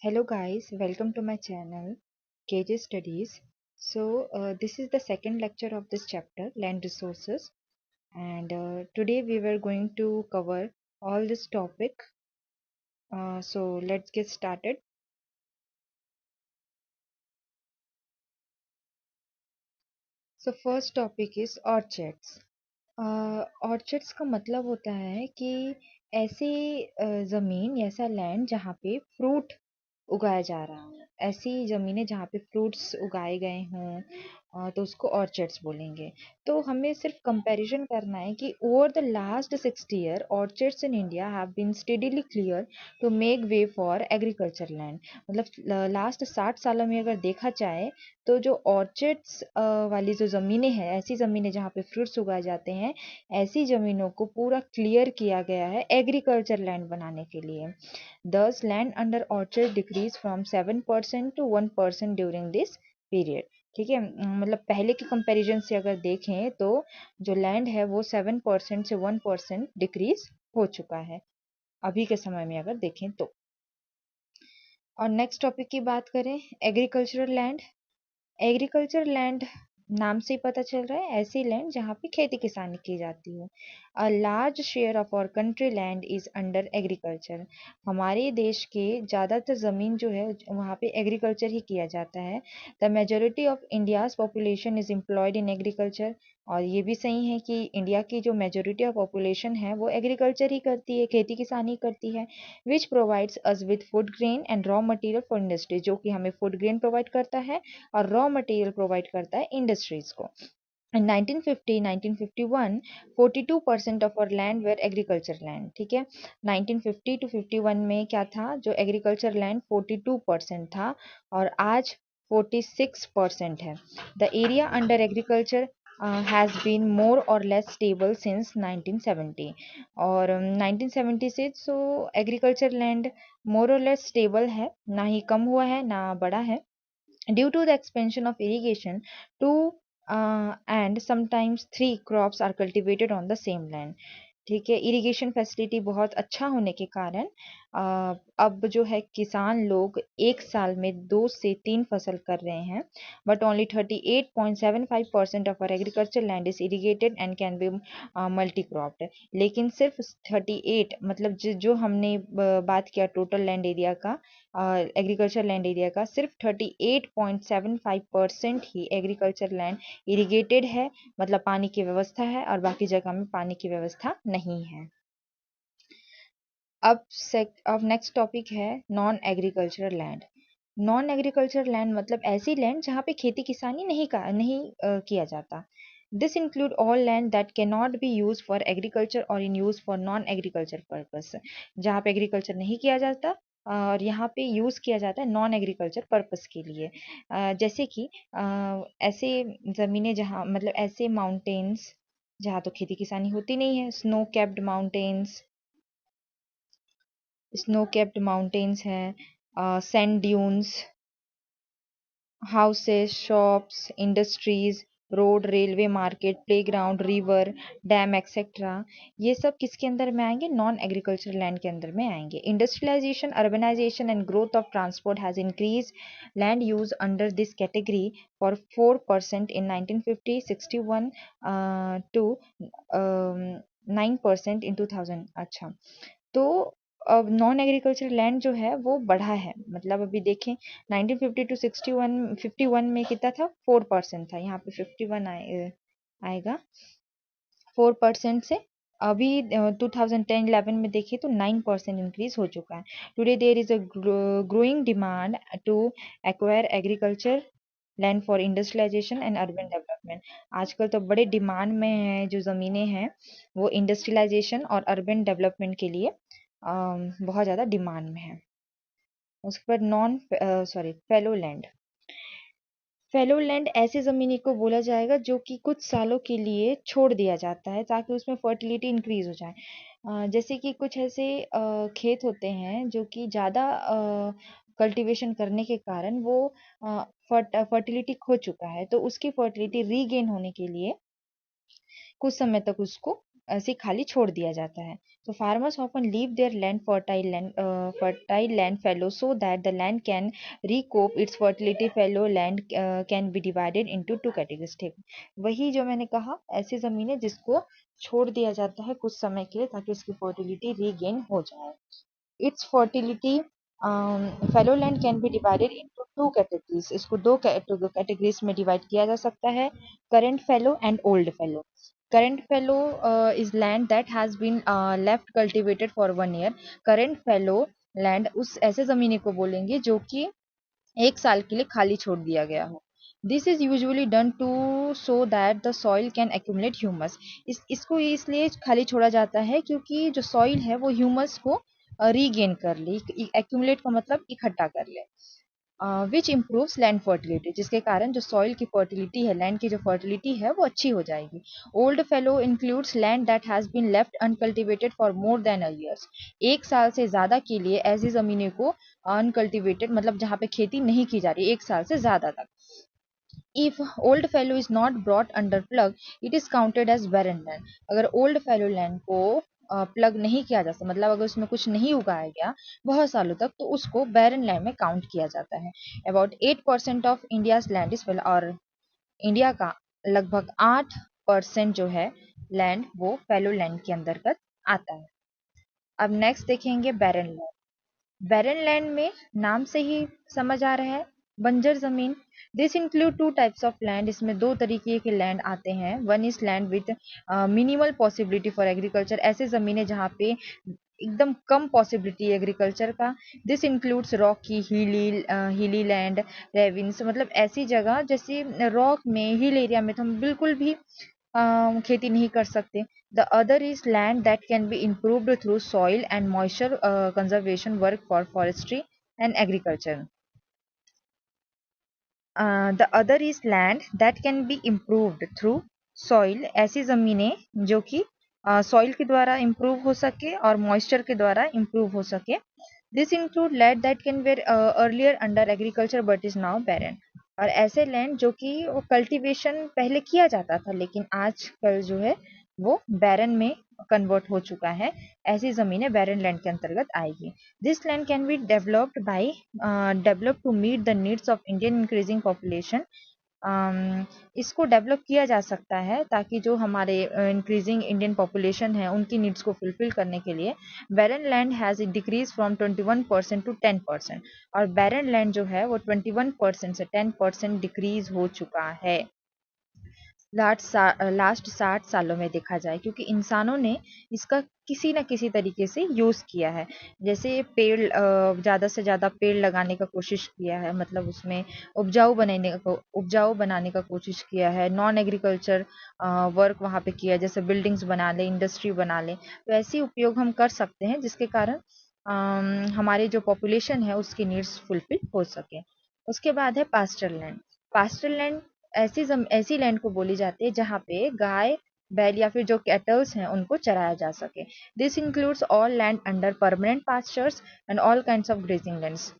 Hello guys, welcome to my channel KJ Studies. This is the second lecture of this chapter, Land Resources, and today we were going to cover all this topic. So let's get started. So first topic is orchards. Orchards का मतलब होता है कि ऐसी ज़मीन या ऐसा land जहाँ पे फ्रूट उगाया जा रहा हो, ऐसी ज़मीनें जहाँ पे फ्रूट्स उगाए गए हों, तो उसको ऑर्चर्ड्स बोलेंगे। तो हमें सिर्फ कंपैरिजन करना है कि over the last 60 year orchards in India have been steadily clear to make way for agriculture land. मतलब लास्ट 60 सालों में अगर देखा जाए तो जो ऑर्चर्ड्स वाली जो ज़मीनें हैं, ऐसी ज़मीनें जहाँ पे फ्रूट्स उगाए जाते हैं, ऐसी ज़मीनों को पूरा क्लियर किया गया है एग्रीकल्चर लैंड बनाने के लिए। Thus, land under orchard decreased from 7% to 1% during this period. ठीक है, मतलब पहले के कंपैरिजन से अगर देखें तो जो लैंड है वो 7% से 1% डिक्रीज हो चुका है अभी के समय में अगर देखें तो। और नेक्स्ट टॉपिक की बात करें, एग्रीकल्चरल लैंड। एग्रीकल्चर लैंड नाम से ही पता चल रहा है, ऐसी लैंड जहाँ पे खेती किसानी की जाती हो। A large share of our country land is under agriculture. हमारे देश के ज़्यादातर ज़मीन जो है वहाँ पे एग्रीकल्चर ही किया जाता है। The majority of India's population is employed in agriculture. और ये भी सही है कि इंडिया की जो मेजोरिटी ऑफ पॉपुलेशन है वो एग्रीकल्चर ही करती है, खेती किसानी करती है। Which provides us with food grain and raw material for industry, जो कि हमें फूड ग्रेन प्रोवाइड करता है और रॉ मटेरियल प्रोवाइड करता है इंडस्ट्रीज को। In 1950, 1951, 42% of our land were agriculture land. ठीक है, 1950 टू 51 में क्या था, जो एग्रीकल्चर लैंड 42% था और आज 46% है। The area under agriculture has been more और लेस स्टेबल सिंस 1970। और 1970 से सो एग्रीकल्चर लैंड मोर और लेस स्टेबल है, ना ही कम हुआ है ना बढ़ा है, due to the expansion of irrigation. Two and sometimes three crops are cultivated on the same land. ठीक है, इरिगेशन फैसिलिटी बहुत अच्छा होने के कारण अब जो है किसान लोग एक साल में 2 से 3 फसल कर रहे हैं। But only 38.75% of our agriculture land is irrigated and can be multi cropped. लेकिन सिर्फ 38, मतलब जो हमने बात किया टोटल लैंड एरिया का, एग्रीकल्चर लैंड एरिया का, सिर्फ 38.75% ही एग्रीकल्चर लैंड इरिगेटेड है, मतलब पानी की व्यवस्था है, और बाकी जगह में पानी की व्यवस्था नहीं है। अब नेक्स्ट टॉपिक है non agricultural land. Non agriculture land मतलब ऐसी लैंड जहाँ पे खेती किसानी नहीं किया जाता। This include all land that can not be use for agriculture और in use for non agriculture purpose. जहाँ पे एग्रीकल्चर नहीं किया जाता और यहाँ पे यूज़ किया जाता है नॉन एग्रीकल्चर पर्पस के लिए। जैसे कि ऐसे ज़मीनें जहाँ, मतलब ऐसे माउंटेन्स जहाँ तो खेती किसानी होती नहीं है, स्नो कैप्ड माउंटेन्स हैं, sand dunes, houses, shops, industries, road, railway, market, playground, river, dam etcetera. ये सब किसके अंदर में आएंगे, नॉन एग्रीकल्चर लैंड के अंदर में आएंगे। Industrialisation, urbanisation and growth of transport has increase land use under this category for 4% in 1950, 61 to 9% in 2000। अच्छा, तो अब नॉन एग्रीकल्चर लैंड जो है वो बढ़ा है, मतलब अभी देखें 1950 टू 51 में कितना था, 4% था, यहाँ पे 51 आएगा 4% से। अभी 2010-11 में देखिए तो 9% इंक्रीज हो चुका है। Today there is a growing demand to acquire agriculture land for industrialisation and urban development. आजकल तो बड़े डिमांड में है जो ज़मीनें हैं वो इंडस्ट्रियलाइजेशन और अर्बन डेवलपमेंट के लिए बहुत ज़्यादा डिमांड में है। उसके बाद non sorry fellow land. Fellow land ऐसी ज़मीन को बोला जाएगा जो कि कुछ सालों के लिए छोड़ दिया जाता है ताकि उसमें फर्टिलिटी इंक्रीज हो जाए। जैसे कि कुछ ऐसे खेत होते हैं जो कि ज़्यादा कल्टीवेशन करने के कारण वो फर्टिलिटी खो चुका है, तो उसकी फर्टिलिटी रीगेन होने के लिए कुछ समय तक उसको ऐसे खाली छोड़ दिया जाता है। So farmers often leave their fertile land fallow so that the land can recoup its fertility. Fallow land can be divided into two categories. ठीक, वही जो मैंने कहा, ऐसी जमीनें जिसको छोड़ दिया जाता है कुछ समय के लिए ताकि उसकी फर्टिलिटी रीगेन हो जाए। Its fertility, fallow land can be divided into two categories. इसको दो कैटेगरीज में डिवाइड किया जा सकता है, current fallow and old fallow. Current fallow is land that has been left cultivated for 1 year. Current fallow land उस ऐसे जमीने को बोलेंगे जो कि 1 साल के लिए खाली छोड़ दिया गया हो। This is usually done to so that the soil can accumulate humus. इसको इसलिए खाली छोड़ा जाता है क्योंकि जो सॉइल है वो ह्यूमस को रीगेन कर ले। एक्यूमुलेट का मतलब इकट्ठा कर ले। विच इम्प्रूव्स लैंड फर्टिलिटी, जिसके कारण जो सॉइल की फर्टिलिटी है, लैंड की जो फर्टिलिटी है वो अच्छी हो जाएगी। Old fallow includes land that has been left uncultivated for more than a years. 1 साल से ज्यादा के लिए ऐसी जमीनों को अनकल्टिवेटेड मतलब जहाँ पे खेती नहीं की जा रही 1 साल से ज्यादा तक। If old fallow is not brought under plug, it is counted as barren land. अगर old fallow land को प्लग नहीं किया जा सकता, मतलब अगर उसमें कुछ नहीं उगाया गया बहुत सालों तक, तो उसको barren land में काउंट किया जाता है। About 8% of India's land is fallow, और इंडिया का लगभग 8% जो है लैंड वो फैलो लैंड के अंतर्गत आता है। अब नेक्स्ट देखेंगे बैरन लैंड। बैरन लैंड में नाम से ही समझ आ रहा है बंजर जमीन। This include two types of land, इसमें दो तरीके के लैंड आते हैं। One is land with minimal possibility for agriculture, ऐसे जमीनें जहाँ पे एकदम कम पॉसिबिलिटी एग्रीकल्चर का। दिस इंक्लूड्स रॉकी, हिली लैंड, रेविन्स, मतलब ऐसी जगह जैसे रॉक में, हिल एरिया में तो हम बिल्कुल भी खेती नहीं कर सकते। The other is land that can be improved through soil and moisture conservation work for forestry and agriculture. The other is land that can be improved through soil, ऐसी ज़मीनें जो कि सॉइल के द्वारा इम्प्रूव हो सके और मॉइस्चर के द्वारा इम्प्रूव हो सके। This include land that can were earlier under agriculture but is now barren, और ऐसे लैंड जो कि कल्टीवेशन पहले किया जाता था लेकिन आजकल जो है वो बैरन में कन्वर्ट हो चुका है। ऐसी ज़मीनें बैरन लैंड के अंतर्गत आएगी। This land can be developed to meet the needs of Indian increasing population. इसको डेवलप किया जा सकता है ताकि जो हमारे इंक्रीजिंग इंडियन पॉपुलेशन है उनकी नीड्स को फुलफिल करने के लिए। Barren land has decrease from 21% to 10%, और बैरन लैंड जो है वो 21% से 10% डिक्रीज हो चुका है लास्ट 60 सालों में देखा जाए, क्योंकि इंसानों ने इसका किसी न किसी तरीके से यूज़ किया है। जैसे पेड़, ज़्यादा से ज़्यादा पेड़ लगाने का कोशिश किया है, मतलब उसमें उपजाऊ बनाने का कोशिश किया है। नॉन एग्रीकल्चर वर्क वहाँ पे किया है, जैसे बिल्डिंग्स बना लें, इंडस्ट्री बना लें, तो ऐसी उपयोग हम कर सकते हैं जिसके कारण हमारे जो पॉपुलेशन है उसकी नीड्स फुलफिल हो सके। उसके बाद है पास्चर लैंड। पास्चर लैंड ऐसी लैंड को बोली जाती है जहाँ पे गाय, बैल या फिर जो कैटल्स हैं उनको चराया जा सके। This includes all land under permanent pastures and all kinds of grazing lands.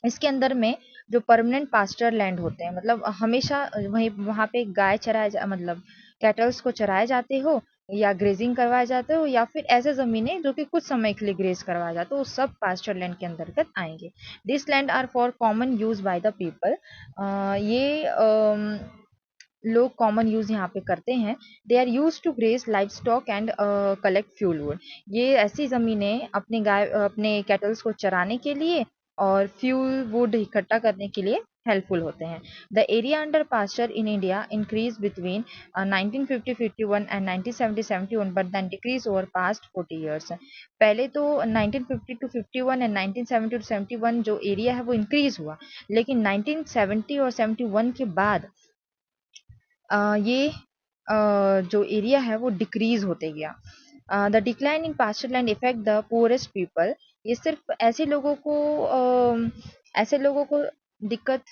इसके अंदर में जो परमानेंट पास्चर लैंड होते हैं, मतलब हमेशा वहीं वहाँ पे गाय मतलब कैटल्स को चराए जाते हो या ग्रेजिंग करवाए जाते हो, या फिर ऐसे ज़मीनें जो कि कुछ समय के लिए ग्रेज करवाया जाते हो, वो सब पास्चर लैंड के अंतर्गत आएंगे। This land are for common use by the people. ये लोग कॉमन यूज यहाँ पे करते हैं। They are use to graze livestock and collect fuel wood. ये ऐसी ज़मीनें अपने कैटल्स को चराने के लिए और फ्यूल वुड इकट्ठा करने के लिए हेल्पफुल होते हैं। The area under pasture in India increase between 1950-51 and 1970-71 but then decrease over past 40 years. पहले तो 1950 टू 51 एंड 1970 टू 71 जो एरिया है वो इंक्रीज हुआ, लेकिन 1970 और 71 के बाद ये जो एरिया है वो डिक्रीज होते गया। The decline in pasture land effect the poorest people. ये सिर्फ ऐसे लोगों को दिक्कत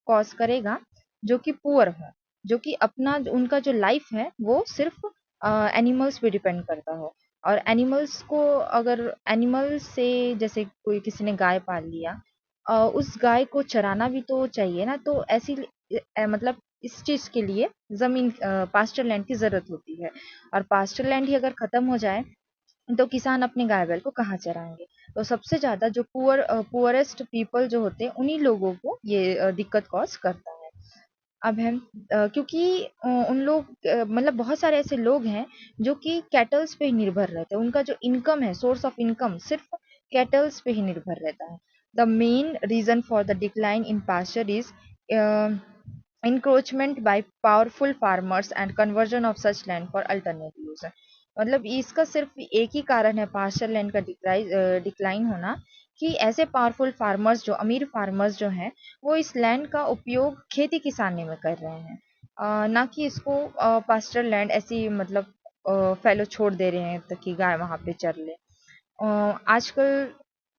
कॉज करेगा जो कि पुअर हो, जो कि अपना उनका जो लाइफ है वो सिर्फ एनिमल्स पे डिपेंड करता हो। और एनिमल्स को, अगर एनिमल से जैसे कोई किसी ने गाय पाल लिया, उस गाय को चराना भी तो चाहिए ना, तो ऐसी मतलब इस चीज़ के लिए ज़मीन पास्चर लैंड की ज़रूरत होती है। और पास्चर लैंड ही अगर ख़त्म हो जाए तो किसान अपने गाय बैल को कहाँ चराएंगे। तो सबसे ज़्यादा जो पुअरेस्ट पीपल जो होते हैं उन्हीं लोगों को ये दिक्कत कॉज करता है। अब है क्योंकि उन लोग मतलब बहुत सारे ऐसे लोग हैं जो कि कैटल्स पे ही निर्भर रहते हैं। उनका जो इनकम है, सोर्स ऑफ इनकम सिर्फ कैटल्स पे ही निर्भर रहता है। The main reason for the decline in pasture is encroachment by powerful farmers and conversion of such land for alternate use। मतलब इसका सिर्फ एक ही कारण है पास्चर लैंड का डिक्लाइन होना, कि ऐसे पावरफुल फार्मर्स जो अमीर फार्मर्स जो हैं वो इस लैंड का उपयोग खेती किसानी में कर रहे हैं, ना कि इसको पास्चर लैंड ऐसी मतलब फैलो छोड़ दे रहे हैं ताकि गाय वहाँ पे चर ले। आजकल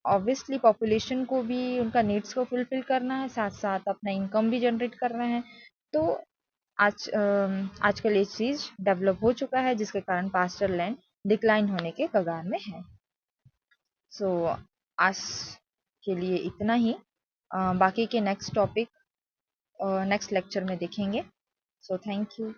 ऑब्वियसली पॉपुलेशन को भी उनका नीड्स को फुलफिल करना है, साथ साथ अपना इनकम भी जनरेट करना है। तो आजकल ये चीज़ डेवलप हो चुका है जिसके कारण पास्चर लैंड डिक्लाइन होने के कगार में है। सो आज के लिए इतना ही। बाकी के नेक्स्ट टॉपिक नेक्स्ट लेक्चर में देखेंगे। So thank you.